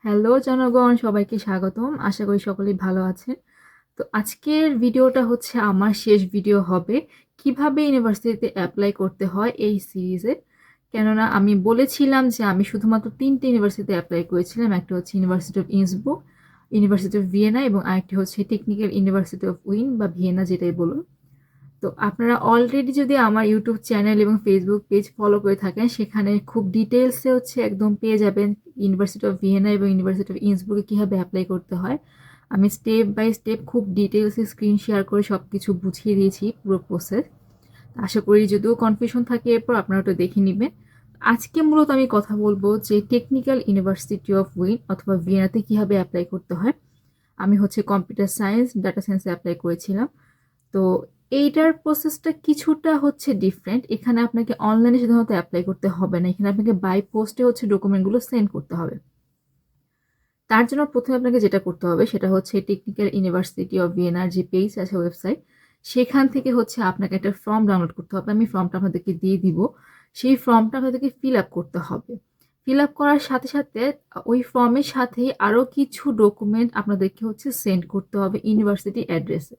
Hello জনগণ, সবাইকে স্বাগতম। আশা করি সকলেই ভালো আছেন। তো আজকের ভিডিওটা হচ্ছে আমার শেষ ভিডিও হবে কিভাবে ইউনিভার্সিটিতে অ্যাপ্লাই করতে হয় এই সিরিজে। কেননা আমি বলেছিলাম যে আমি শুধুমাত্র ৩টে ইউনিভার্সিটিতে অ্যাপ্লাই করেছিলাম। একটা হচ্ছে university of Innsbruck, university of Vienna এবং আরেকটি হচ্ছে টেকনিক্যাল ইউনিভার্সিটি অফ উইন বা ভিয়েনা, যেটাই বলুন। তো আপনারা অলরেডি যদি আমার ইউটিউব চ্যানেল এবং ফেসবুক পেজ ফলো করে থাকেন, সেখানে খুব ডিটেলসে হচ্ছে একদম পেয়ে যাবেন ইউনিভার্সিটি অফ ভিয়েনা এবং ইউনিভার্সিটি অফ ইন্সব্রুকে কীভাবে অ্যাপ্লাই করতে হয়। আমি স্টেপ বাই স্টেপ খুব ডিটেলসে স্ক্রিন শেয়ার করে সব কিছু বুঝিয়ে দিয়েছি, পুরো প্রসেস। আশা করি যদিও কনফিউশন থাকে এরপর আপনারা ওটা দেখে নেবেন। আজকে মূলত আমি কথা বলবো যে টেকনিক্যাল ইউনিভার্সিটি অফ উইন অথবা ভিয়েনাতে কীভাবে অ্যাপ্লাই করতে হয়। আমি হচ্ছে কম্পিউটার সায়েন্স, ডাটা সায়েন্সে অ্যাপ্লাই করেছিলাম। তো এইটার প্রসেসটা কিছুটা হচ্ছে ডিফারেন্ট। এখানে আপনাকে অনলাইনে সাধারণত অ্যাপ্লাই করতে হবে না, এখানে আপনাকে বাই পোস্টে হচ্ছে ডকুমেন্টগুলো সেন্ড করতে হবে। তার জন্য প্রথমে আপনাকে যেটা করতে হবে সেটা হচ্ছে টেকনিক্যাল ইউনিভার্সিটি অফ ভিয়েনার যে পেজ আছে, ওয়েবসাইট, সেখান থেকে হচ্ছে আপনাকে একটা ফর্ম ডাউনলোড করতে হবে। আমি ফর্মটা আপনাদেরকে দিয়ে দিব। সেই ফর্মটা আপনাদেরকে ফিল আপ করতে হবে। ফিল আপ করার সাথে সাথে ওই ফর্মের সাথেই আরও কিছু ডকুমেন্ট আপনাদেরকে হচ্ছে সেন্ড করতে হবে ইউনিভার্সিটি অ্যাড্রেসে।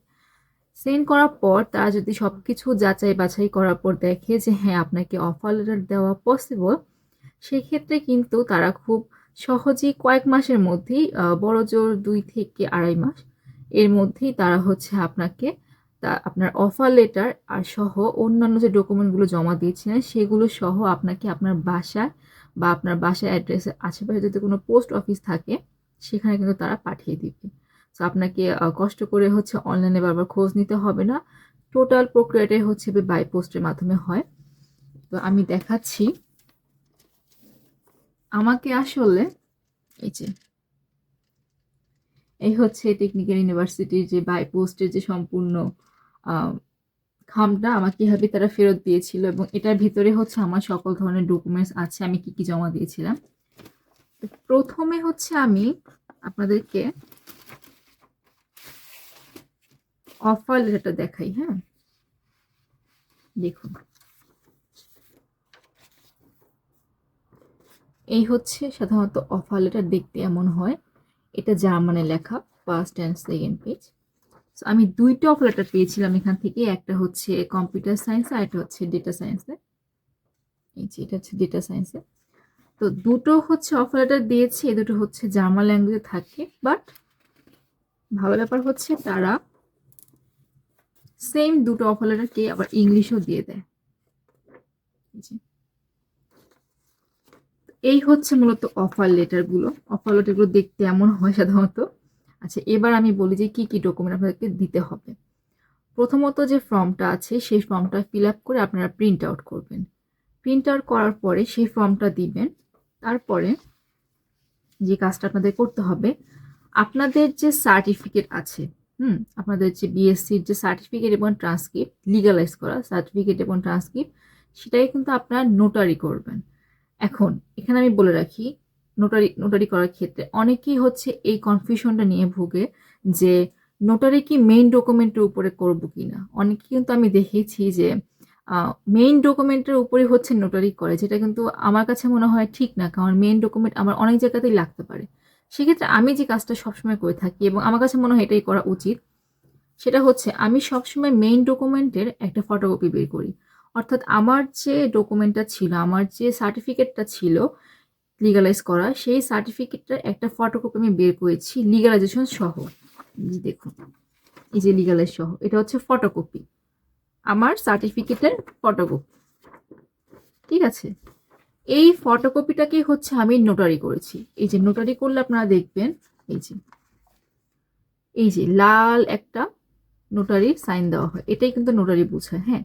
সেন্ড করার পর তারা যদি সব কিছু যাচাই বাছাই করার পর দেখে যে হ্যাঁ আপনাকে অফার লেটার দেওয়া পসিবল, সেক্ষেত্রে কিন্তু তারা খুব সহজেই কয়েক মাসের মধ্যেই, বড় জোর 2 থেকে আড়াই মাস এর মধ্যেই তারা হচ্ছে আপনাকে আপনার অফার লেটার আর সহ অন্যান্য যে ডকুমেন্টগুলো জমা দিয়েছিলেন সেগুলো সহ আপনাকে আপনার বাসায় বা আপনার বাসার অ্যাড্রেসের আশেপাশে যদি কোনো পোস্ট অফিস থাকে সেখানে কিন্তু তারা পাঠিয়ে দিবে। তো আপনাকে কষ্ট করে হচ্ছে অনলাইনে বারবার খোঁজ নিতে হবে না। টোটাল প্রক্রিয়াটাই হচ্ছে বাই পোস্টের মাধ্যমে হয়। তো আমি দেখাচ্ছি। আমাকে আসলে এই যে এই হচ্ছে টেকনিক্যাল ইউনিভার্সিটির যে বাই পোস্টের যে সম্পূর্ণ খামটা আমাকে এভাবে তারা ফেরত দিয়েছিল, এবং এটার ভিতরে হচ্ছে আমার সকল ধরনের ডকুমেন্টস আছে, আমি কি কি জমা দিয়েছিলাম। প্রথমে হচ্ছে আমি আপনাদেরকে অফার লেটারটা দেখাই। হ্যাঁ, দেখুন, এই হচ্ছে সাধারণত অফার লেটার, দেখতে এমন হয়। এটা জার্মানে লেখা, first and second page. So আমি 2টা অফার লেটার পেয়েছিলাম এখান থেকে। একটা হচ্ছে কম্পিউটার সায়েন্সে আর একটা হচ্ছে ডেটা সায়েন্সে। এই যে এটা হচ্ছে ডেটা সায়েন্সে। তো দুটো হচ্ছে অফার লেটার দিয়েছি, এই দুটো হচ্ছে জার্মান ল্যাঙ্গুয়েজে থাকে। বাট ভালো ব্যাপার হচ্ছে তারা সেম দুটো অফার লেটারকে আবার ইংলিশও দিয়ে দেয়। এই হচ্ছে মূলত অফার লেটারগুলো। অফার লেটারগুলো দেখতে এমন হয় সাধারণত। আচ্ছা, এবার আমি বলি যে কি কি ডকুমেন্ট আপনাদেরকে দিতে হবে। প্রথমত যে ফর্মটা আছে সেই ফর্মটা ফিল আপ করে আপনারা প্রিন্ট আউট করবেন। প্রিন্ট আউট করার পরে সেই ফর্মটা দিবেন। তারপরে যে কাজটা আপনাদের করতে হবে, আপনাদের যে সার্টিফিকেট আছে, আপনাদের যে বিএসসির যে সার্টিফিকেট এবং ট্রান্সক্রিপ্ট, লিগালাইজ করা সার্টিফিকেট এবং ট্রান্সক্রিপ্ট, সেটাই কিন্তু আপনারা নোটারি করবেন। এখন এখানে আমি বলে রাখি, নোটারি করার ক্ষেত্রে অনেকেই হচ্ছে এই কনফিউশনটা নিয়ে ভুগে যে নোটারি কি মেইন ডকুমেন্টের উপরে করব কিনা। অনেকে কিন্তু আমি দেখেছি যে মেইন ডকুমেন্টের উপরে হচ্ছে নোটারি করে, যেটা কিন্তু আমার কাছে মনে হয় ঠিক না, কারণ মেইন ডকুমেন্ট আমার অনেক জায়গাতেই লাগতে পারে। সেক্ষেত্রে আমি যে কাজটা সবসময় করে থাকি এবং আমার কাছে মনে হয় এটাই করা উচিত, সেটা হচ্ছে আমি সবসময় মেইন ডকুমেন্টের একটা ফটোকপি বের করি। অর্থাৎ আমার যে ডকুমেন্টটা ছিল, আমার যে সার্টিফিকেটটা ছিল লিগালাইজ করা, সেই সার্টিফিকেটটার একটা ফটোকপি আমি বের করেছি লিগালাইজেশন সহ। দেখুন, এই যে লিগালাইজ সহ, এটা হচ্ছে ফটোকপি, আমার সার্টিফিকেটের ফটোকপি। ঠিক আছে, এই ফটোকপিটাকে হচ্ছে আমি নোটারি করেছি। এই যে নোটারি করলে আপনারা দেখবেন এই যে লাল একটা নোটারি সাইন দেওয়া হয়, এটাই কিন্তু নোটারি বোঝায়। হ্যাঁ,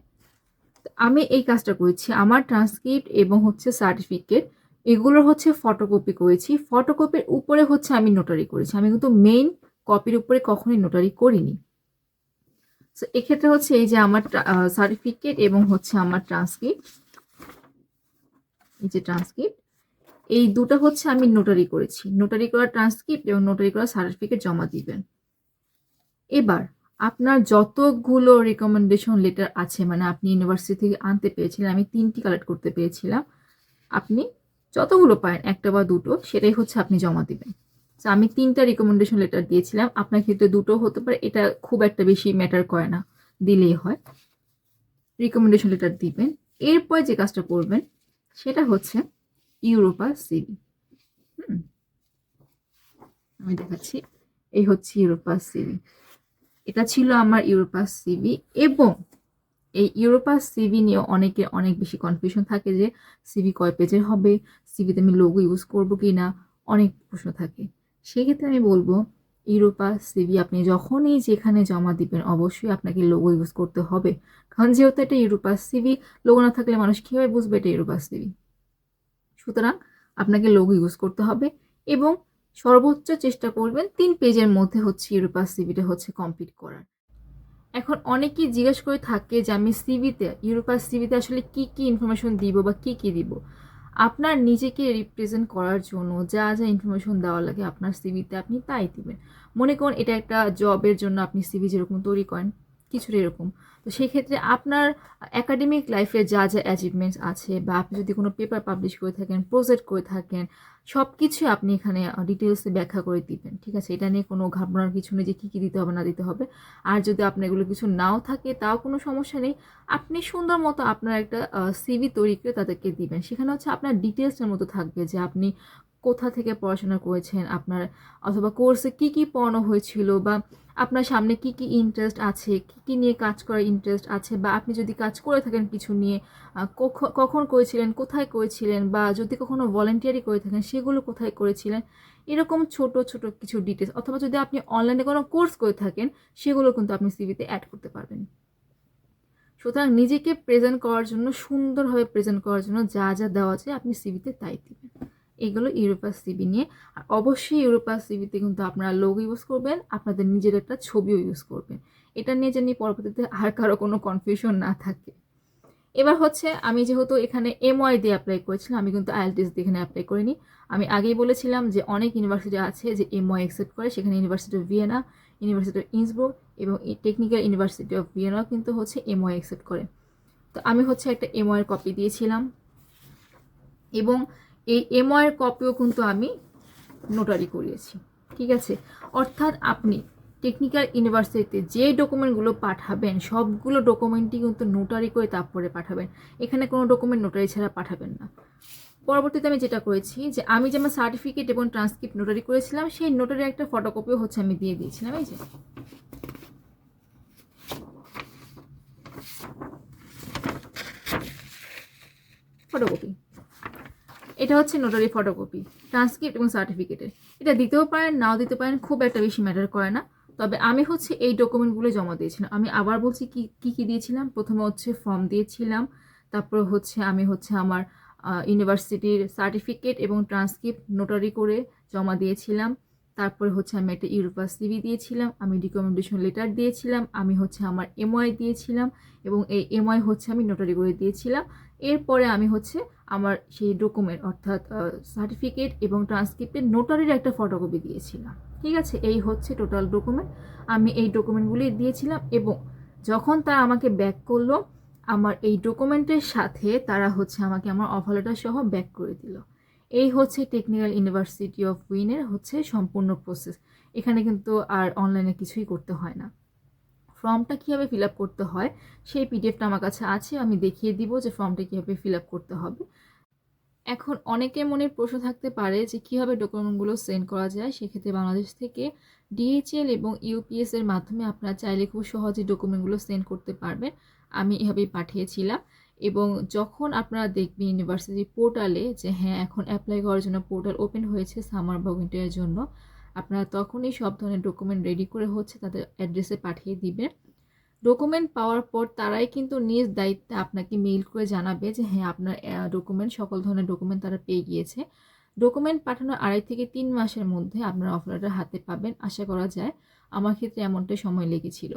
আমি এই কাজটা করেছি। আমার ট্রান্সক্রিপ্ট এবং হচ্ছে সার্টিফিকেট এগুলোর হচ্ছে ফটোকপি করেছি, ফটোকপির উপরে হচ্ছে আমি নোটারি করেছি। আমি কিন্তু মেইন কপির উপরে কখনোই নোটারি করিনি। সো এক্ষেত্রে হচ্ছে এই যে আমার সার্টিফিকেট এবং হচ্ছে আমার ট্রান্সক্রিপ্ট, এই যে ট্রান্সক্রিপ্ট, এই দুটো হচ্ছে আমি নোটারি করেছি। নোটারি করা ট্রান্সক্রিপ্ট এবং নোটারি করা সার্টিফিকেট জমা দিবেন। এবার আপনার যতগুলো রিকমেন্ডেশন লেটার আছে, মানে আপনি ইউনিভার্সিটি থেকে আনতে পেরেছিলেন, আমি 3টি কালেক্ট করতে পেরেছিলাম, আপনি যতগুলো পারেন, একটা বা দুটো, সেটাই হচ্ছে আপনি জমা দিবেন। তো আমি 3টা রিকমেন্ডেশন লেটার দিয়েছিলাম, আপনার ক্ষেত্রে 2টো হতে পারে, এটা খুব একটা বেশি ম্যাটার করে না, দিলেই হয়। রিকমেন্ডেশন লেটার দিবেন। এরপর যে কাজটা করবেন সেটা হচ্ছে ইউরোপা সিভি। আমি দেখাচ্ছি, এই হচ্ছে ইউরোপা সিভি। এটা ছিল আমার ইউরোপা সিভি। এবং এই ইউরোপা সিভি নিয়ে অনেকের অনেক বেশি কনফিউশন থাকে যে সিভি কয় পেজের হবে, সিভিতে আমি লোগো ইউজ করবো কি না, অনেক প্রশ্ন থাকে। সেক্ষেত্রে আমি বলবো ইউরোপা সিভি আপনি যখনই যেখানে জমা দিবেন অবশ্যই আপনাকে লোগো ইউজ করতে হবে, কারণ যেহেতু এটা ইউরোপা সিভি, লোগো না থাকলে মানুষ কীভাবে বুঝবে এটা ইউরোপা সিভি। সুতরাং আপনাকে লোগো ইউজ করতে হবে এবং সর্বোচ্চ চেষ্টা করবেন 3 পেজের মধ্যে হচ্ছে ইউরোপা সিভিটা হচ্ছে কমপ্লিট করার। এখন অনেকেই জিজ্ঞেস করে থাকে যে আমি সিভিতে, ইউরোপা সিভিতে আসলে কি কি ইনফরমেশন দিব বা কি কি দিব। আপনার নিজেকে রিপ্রেজেন্ট করার জন্য যা যা ইনফরমেশন দেওয়া লাগে আপনার সিভিতে আপনি তাই দিবেন। মনে করুন এটা একটা জবের জন্য আপনি সিভি যেরকম তৈরি করেন কিছুটা এরকম, তো সেই ক্ষেত্রে আপনার একাডেমিক লাইফে যা যা অ্যাচিভমেন্টস আছে বা আপনি যদি কোনো পেপার পাবলিশ করে থাকেন, প্রজেক্ট করে থাকেন, সব কিছু আপনি এখানে ডিটেলসে ব্যাখ্যা করে দিবেন। ঠিক আছে, এটা নিয়ে কোনো ঘাবড়ানোর কিছু নেই যে কী কী দিতে হবে না দিতে হবে। আর যদি আপনার এগুলো কিছু নাও থাকে তাও কোনো সমস্যা নেই, আপনি সুন্দর মতো আপনার একটা সিভি তৈরি করে তাদেরকে দিবেন। সেখানে হচ্ছে আপনার ডিটেলসের মতো থাকবে যে আপনি কোথা থেকে পড়াশোনা করেছেন, আপনার অথবা কোর্সে কি কি পড়ানো হয়েছিল, বা আপনার সামনে কি কি ইন্টারেস্ট আছে, কি কি নিয়ে কাজ করার ইন্টারেস্ট আছে, বা আপনি যদি কাজ করে থাকেন কিছু নিয়ে কখন করেছিলেন, কোথায় করেছিলেন, বা যদি কখনো ভলেন্টিয়ারি করে থাকেন সেগুলো কোথায় করেছিলেন, এরকম ছোট ছোট কিছু ডিটেলস। অথবা যদি আপনি অনলাইনে কোনো কোর্স করে থাকেন সেগুলো কিন্তু আপনি সিভিতে অ্যাড করতে পারবেন। সুতরাং নিজেকে প্রেজেন্ট করার জন্য, সুন্দরভাবে প্রেজেন্ট করার জন্য যা যা দেওয়া আছে আপনি সিভিতে তাই দিবেন। এগুলো ইউরোপা সিভি নিয়ে। আর অবশ্যই ইউরোপা সিভিতে কিন্তু আপনারা লোগো ইউজ করবেন, আপনাদের নিজের একটা ছবিও ইউজ করবেন। এটা নিয়ে জানি পরবর্তীতে আর কারো কোনো কনফিউশন না থাকে। এবার হচ্ছে আমি যেহেতু এখানে এমওয়াই দিয়ে অ্যাপ্লাই করেছিলাম, আমি কিন্তু আইএলটিএস দিয়ে এখানে অ্যাপ্লাই করিনি। আমি আগেই বলেছিলাম যে অনেক ইউনিভার্সিটি আছে যে এমওয়াই অ্যাকসেপ্ট করে, সেখানে university of Vienna, university of Innsbruck এবং টেকনিক্যাল ইউনিভার্সিটি অফ ভিয়েনাও কিন্তু হচ্ছে এমওয়াই অ্যাকসেপ্ট করে। তো আমি হচ্ছে একটা এমওয়াইয়ের কপি দিয়েছিলাম এবং এই এমওয়াইয়ের কপিও কিন্তু আমি নোটারি করিয়েছি। ঠিক আছে, অর্থাৎ আপনি টেকনিক্যাল ইউনিভার্সিটিতে যে ডকুমেন্টগুলো পাঠাবেন সবগুলো ডকুমেন্টই কিন্তু নোটারি করে তারপরে পাঠাবেন। এখানে কোনো ডকুমেন্ট নোটারি ছাড়া পাঠাবেন না। পরবর্তীতে আমি যেটা করেছি যে আমি যে আমার সার্টিফিকেট এবং ট্রান্সক্রিপ্ট নোটারি করেছিলাম সেই নোটারি একটা ফটোকপিও হচ্ছে আমি দিয়ে দিয়েছিলাম। এই যে ফটোকপি, এটা হচ্ছে নোটারি ফটোকপি ট্রান্সক্রিপ্ট এবং সার্টিফিকেটের। এটা দিতেও পারেন নাও দিতে পারেন, খুব একটা বেশি ম্যাটার করে না। তবে আমি হচ্ছে এই ডকুমেন্টগুলো জমা দিয়েছিলাম। আমি আবার বলছি কি কি কি দিয়েছিলাম। প্রথমে হচ্ছে ফর্ম দিয়েছিলাম, তারপর হচ্ছে আমি হচ্ছে আমার ইউনিভার্সিটির সার্টিফিকেট এবং ট্রান্সক্রিপ্ট নোটারি করে জমা দিয়েছিলাম। তারপরে হচ্ছে আমি একটা ইউরোপা সিভি দিয়েছিলাম, আমি রিকমেন্ডেশন লেটার দিয়েছিলাম, আমি হচ্ছে আমার এমওয়াই দিয়েছিলাম এবং এই এমওয়াই হচ্ছে আমি নোটারি করে দিয়েছিলাম। এরপরে আমি হচ্ছে আমার সেই ডকুমেন্ট অর্থাৎ সার্টিফিকেট এবং ট্রান্সক্রিপ্টের নোটারির একটা ফটোকপি দিয়েছিলাম। ঠিক আছে, এই হচ্ছে টোটাল ডকুমেন্ট। আমি এই ডকুমেন্টগুলি দিয়েছিলাম এবং যখন তারা আমাকে ব্যাক করলো, আমার এই ডকুমেন্টের সাথে তারা হচ্ছে আমাকে আমার অফার লেটার সহ ব্যাক করে দিল। এই হচ্ছে টেকনিক্যাল ইউনিভার্সিটি অফ উইনের হচ্ছে সম্পূর্ণ প্রসেস। এখানে কিন্তু আর অনলাইনে কিছুই করতে হয় না। ফর্মটা কীভাবে ফিল আপ করতে হয় সেই পিডিএফটা আমার কাছে আছে, আমি দেখিয়ে দিব যে ফর্মটা কীভাবে ফিল আপ করতে হবে। এখন অনেকের মনে প্রশ্ন থাকতে পারে যে কীভাবে ডকুমেন্টগুলো সেন্ড করা যায়। সেক্ষেত্রে বাংলাদেশ থেকে ডিএইচএল এবং ইউপিএস এর মাধ্যমে আপনারা চাইলে খুব সহজে ডকুমেন্টগুলো সেন্ড করতে পারবেন। আমি এভাবেই পাঠিয়েছিলাম এবং যখন আপনারা দেখবেন ইউনিভার্সিটি পোর্টালে যে হ্যাঁ এখন অ্যাপ্লাই করার জন্য পোর্টাল ওপেন হয়েছে সামার বা উইন্টারের জন্য, আপনারা তখনই সব ধরনের ডকুমেন্ট রেডি করে হচ্ছে তাদের অ্যাড্রেসে পাঠিয়ে দিবেন। ডকুমেন্ট পাওয়ার পর তারাই কিন্তু নিজ দায়িত্বে আপনাকে মেইল করে জানাবে যে হ্যাঁ আপনার ডকুমেন্ট, সকল ধরনের ডকুমেন্ট তারা পেয়ে গিয়েছে। ডকুমেন্ট পাঠানোর 2.5 থেকে 3 মাসের মধ্যে আপনার অফার লেটার হাতে পাবেন আশা করা যায়। আমার ক্ষেত্রে এমনটাই সময় লেগেছিল।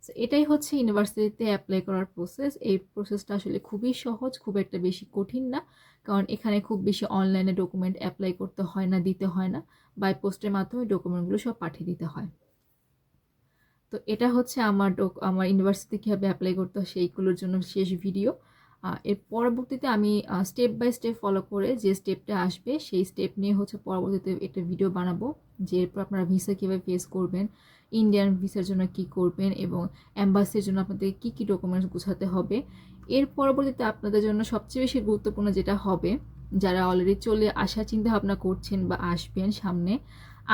সো এটাই হচ্ছে ইউনিভার্সিটিতে অ্যাপ্লাই করার প্রসেস। এই প্রসেসটা আসলে খুবই সহজ, খুব একটা বেশি কঠিন না, কারণ এখানে খুব বেশি অনলাইনে ডকুমেন্ট অ্যাপ্লাই করতে হয় না, দিতে হয় না। বাই পোস্টের মাধ্যমে ডকুমেন্টগুলো সব পাঠিয়ে দিতে হয়। তো এটা হচ্ছে আমার ইউনিভার্সিটি কীভাবে অ্যাপ্লাই করতে হয় সেইগুলোর জন্য শেষ ভিডিও। এর পরবর্তীতে আমি স্টেপ বাই স্টেপ ফলো করে যে স্টেপটা আসবে সেই স্টেপ নিয়ে হচ্ছে পরবর্তীতে একটা ভিডিও বানাবো, যে এরপর আপনারা ভিসা কীভাবে ফেস করবেন, ইন্ডিয়ান ভিসার জন্য কি করবেন এবং অ্যাম্বাসির জন্য আপনাদের কী কী ডকুমেন্টস গোছাতে হবে। এর পরবর্তীতে আপনাদের জন্য সবচেয়ে বেশি গুরুত্বপূর্ণ যেটা হবে, যারা অলরেডি চলে আসার চিন্তাভাবনা করছেন বা আসবেন সামনে,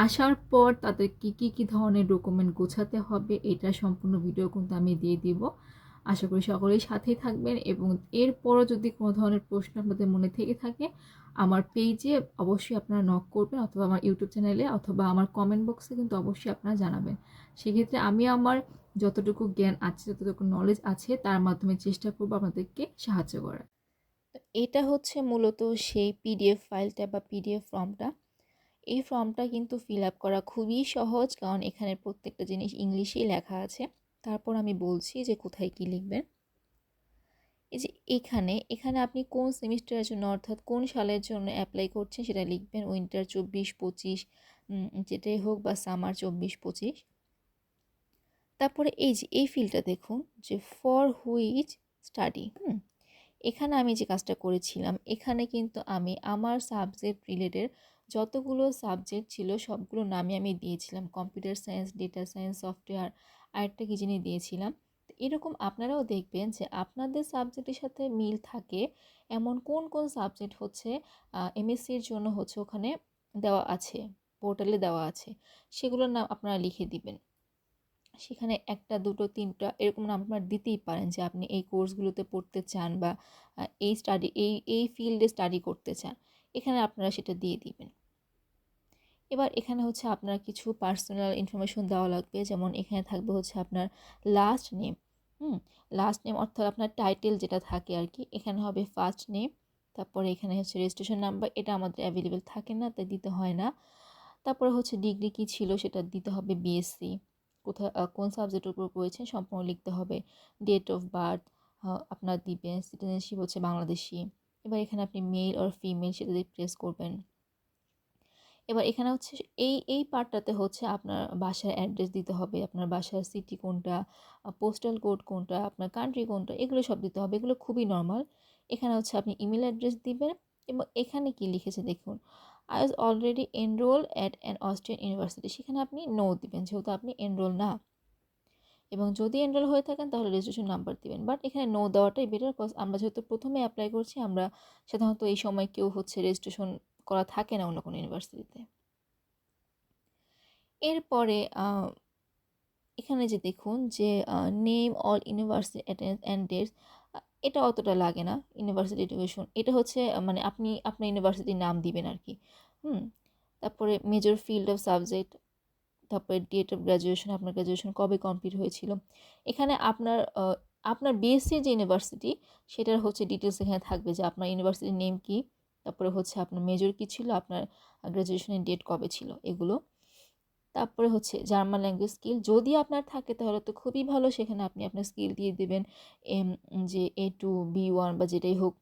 আসার পর তাদের কী ধরনের ডকুমেন্ট গোছাতে হবে এটা সম্পূর্ণ ভিডিও কিন্তু আমি দিয়ে দিব। আশা করি সকলেই সাথেই থাকবেন এবং এরপরও যদি কোনো ধরনের প্রশ্ন আপনাদের মনে থেকে থাকে আমার পেজে অবশ্যই আপনারা নক করবেন, অথবা আমার ইউটিউব চ্যানেলে, অথবা আমার কমেন্ট বক্সে কিন্তু অবশ্যই আপনারা জানাবেন। সেক্ষেত্রে আমি আমার যতটুকু জ্ঞান আছে, যতটুকু নলেজ আছে তার মাধ্যমে চেষ্টা করবো আপনাদেরকে সাহায্য করার। তো এটা হচ্ছে মূলত সেই পিডিএফ ফাইলটা বা পিডিএফ ফর্মটা। এই ফর্মটা কিন্তু ফিল আপ করা খুবই সহজ, কারণ এখানে প্রত্যেকটা জিনিস ইংলিশেই লেখা আছে। তারপর আমি বলছি যে কোথায় কী লিখবেন। এই যে এখানে আপনি কোন সেমিস্টারের জন্য অর্থাৎ কোন সালের জন্য অ্যাপ্লাই করছেন সেটা লিখবেন, উইন্টার 24-25 যেটাই হোক, বা সামার 24-25। তারপরে এই যে এই ফিল্ডটা দেখুন যে ফর হুইচ স্টাডি। এখানে আমি যে কাজটা করেছিলাম, এখানে কিন্তু আমি আমার সাবজেক্ট রিলেটেড যতগুলো সাবজেক্ট ছিল সবগুলো নামে আমি দিয়েছিলাম, computer science, data science, software, আরেকটা কি জিনিস দিয়েছিলাম। তো এরকম আপনারাও দেখবেন যে আপনাদের সাবজেক্টের সাথে মিল থাকে এমন কোন কোন সাবজেক্ট হচ্ছে এমএসসির জন্য হচ্ছে ওখানে দেওয়া আছে, পোর্টালে দেওয়া আছে, সেগুলোর নাম আপনারা লিখে দিবেন। সেখানে 1টা 2টো 3টা এরকম নাম আপনারা দিতেই পারেন যে আপনি এই কোর্সগুলোতে পড়তে চান বা এই স্টাডি এই ফিল্ডে স্টাডি করতে চান, এখানে আপনারা সেটা দিয়ে দিবেন। এবার এখানে হচ্ছে আপনার কিছু পার্সোনাল ইনফরমেশন দেওয়া লাগবে, যেমন এখানে থাকবে হচ্ছে আপনার লাস্ট নেম। লাস্ট নেম অর্থাৎ আপনার টাইটেল যেটা থাকে আর কি, এখানে হবে ফার্স্ট নেম। তারপরে এখানে হচ্ছে রেজিস্ট্রেশন নাম্বার, এটা আমাদের অ্যাভেলেবেল থাকে না তাই দিতে হয় না। তারপরে হচ্ছে ডিগ্রি কী ছিল সেটা দিতে হবে, বিএসসি, কোথায় কোন সাবজেক্টের উপর পড়েছেন সম্পূর্ণ লিখতে হবে। ডেট অফ বার্থ আপনার দিবেন, সিটিজেনশিপ হচ্ছে বাংলাদেশি। এবার এখানে আপনি মেল অর ফিমেল সেটা দিয়ে প্রেস করবেন। এবার এখানে হচ্ছে এই পার্টটাতে হচ্ছে আপনার বাসার অ্যাড্রেস দিতে হবে, আপনার বাসার সিটি কোনটা, পোস্টাল কোড কোনটা, আপনার কান্ট্রি কোনটা, এগুলো সব দিতে হবে, এগুলো খুবই নর্মাল। এখানে হচ্ছে আপনি ইমেল অ্যাড্রেস দিবেন এবং এখানে কি লিখেছে দেখুন, I was already enrol at an Austrian university, সেখানে আপনি নো দিবেন যেহেতু আপনি এনরোল না, এবং যদি এনরোল হয়ে থাকেন তাহলে রেজিস্ট্রেশন নাম্বার দিবেন। বাট এখানে নো দেওয়াটাই বেটার, কজ আমরা যেহেতু প্রথমে অ্যাপ্লাই করছি, আমরা সাধারণত এই সময় কেউ হচ্ছে রেজিস্ট্রেশন করা থাকে না অন্য কোনো ইউনিভার্সিটিতে। এরপরে এখানে যে দেখুন যে name all university attendance and dates, এটা অতটা লাগে না। ইউনিভার্সিটি এডুকেশন এটা হচ্ছে মানে আপনি আপনার ইউনিভার্সিটির নাম দিবেন আর কি। তারপরে মেজর ফিল্ড অফ সাবজেক্ট, তারপরে ডেট অফ গ্র্যাজুয়েশন, আপনার গ্র্যাজুয়েশন কবে কমপ্লিট হয়েছিল। এখানে আপনার বিএসসি যে ইউনিভার্সিটি সেটার হচ্ছে ডিটেলস এখানে থাকবে, যে আপনার ইউনিভার্সিটির নেম কী, তারপরে হচ্ছে আপনার মেজর কী ছিল, আপনার গ্র্যাজুয়েশনের ডেট কবে ছিল, এগুলো। তারপরে হচ্ছে জার্মান ল্যাঙ্গুয়েজ স্কিল যদি আপনার থাকে তাহলে তো খুবই ভালো, সেখানে আপনি আপনার স্কিল দিয়ে দেবেন যে A2 B1 বা যেটাই হোক।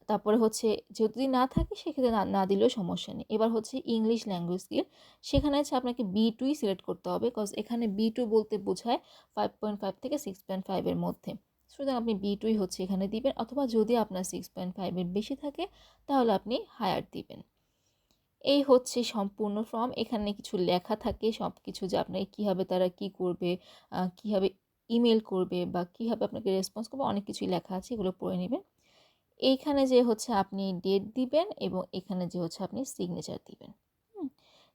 তারপরে হচ্ছে যদি না থাকে সেক্ষেত্রে না দিলেও সমস্যা নেই। এবার হচ্ছে ইংলিশ ল্যাঙ্গুয়েজ স্কিল, সেখানে হচ্ছে আপনাকে B2 সিলেক্ট করতে হবে, কজ এখানে B2 বলতে বোঝায় 5.5 থেকে 6.5 এর মধ্যে। সুতরাং আপনি B2 হচ্ছে এখানে দিবেন, অথবা যদি আপনার 6.5 এর বেশি থাকে তাহলে আপনি হায়ার দিবেন। এই হচ্ছে সম্পূর্ণ ফর্ম, এখানে কিছু লেখা থাকে সব কিছু, যে আপনাকে কীভাবে তারা কি করবে, কীভাবে ইমেল করবে বা কীভাবে আপনাকে রেসপন্স করবে, অনেক কিছুই লেখা আছে, এগুলো পড়ে নেবেন। এইখানে যে হচ্ছে আপনি ডেট দিবেন এবং এখানে যে হচ্ছে আপনি সিগনেচার দিবেন।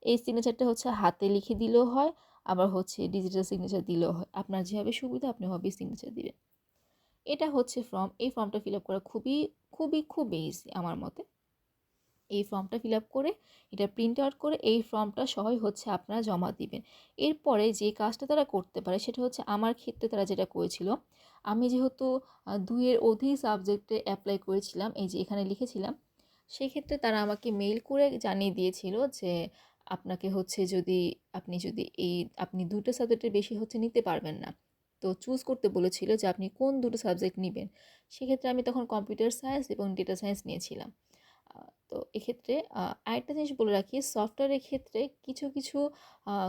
এই সিগনেচারটা হচ্ছে হাতে লিখে দিলেও হয়, আবার হচ্ছে ডিজিটাল সিগনেচার দিলেও হয়, আপনার যেভাবে সুবিধা আপনি হবে সিগনেচার দিবেন। এটা হচ্ছে ফর্ম। এই ফর্মটা ফিল আপ করা খুবই খুবই খুবই ইজি আমার মতে। এই ফর্মটা ফিল আপ করে এটা প্রিন্ট আউট করে এই ফর্মটা সহই হচ্ছে আপনারা জমা দিবেন। এরপরে যে কাজটা তারা করতে পারে সেটা হচ্ছে, আমার ক্ষেত্রে তারা যেটা করেছিল, আমি যেহেতু 2-এর অধিক সাবজেক্টে অ্যাপ্লাই করেছিলাম, এই যে এখানে লিখেছিলাম, সেক্ষেত্রে তারা আমাকে মেইল করে জানিয়ে দিয়েছিল যে আপনাকে হচ্ছে আপনি 2টো সাবজেক্টের বেশি হচ্ছে নিতে পারবেন না, তো চুজ করতে বলেছিল যে আপনি কোন 2টো সাবজেক্ট নেবেন। সেক্ষেত্রে আমি তখন কম্পিউটার সায়েন্স এবং ডেটা সায়েন্স নিয়েছিলাম। তো এক্ষেত্রে আরেকটা জিনিস বলে রাখি, সফটওয়্যারের ক্ষেত্রে কিছু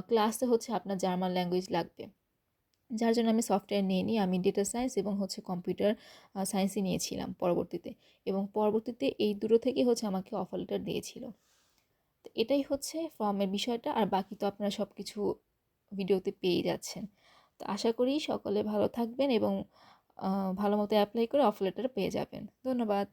ক্লাসে হচ্ছে আপনার জার্মান ল্যাঙ্গুয়েজ লাগবে। যার জন্য আমি সফটওয়্যার নিইনি, আমি ডেটা সায়েন্স এবং হচ্ছে কম্পিউটার সায়েন্সই নিয়েছিলাম পরবর্তীতে, এবং পরবর্তীতে এই দুটো থেকে হচ্ছে আমাকে অফার লেটার দিয়েছিল। তো এটাই হচ্ছে ফর্মের বিষয়টা, আর বাকি তো আপনারা সব কিছু ভিডিওতে পেয়ে যাচ্ছেন। তো আশা করি সকলে ভালো থাকবেন এবং ভালো মতো অ্যাপ্লাই করে অফার লেটার পেয়ে যাবেন। ধন্যবাদ।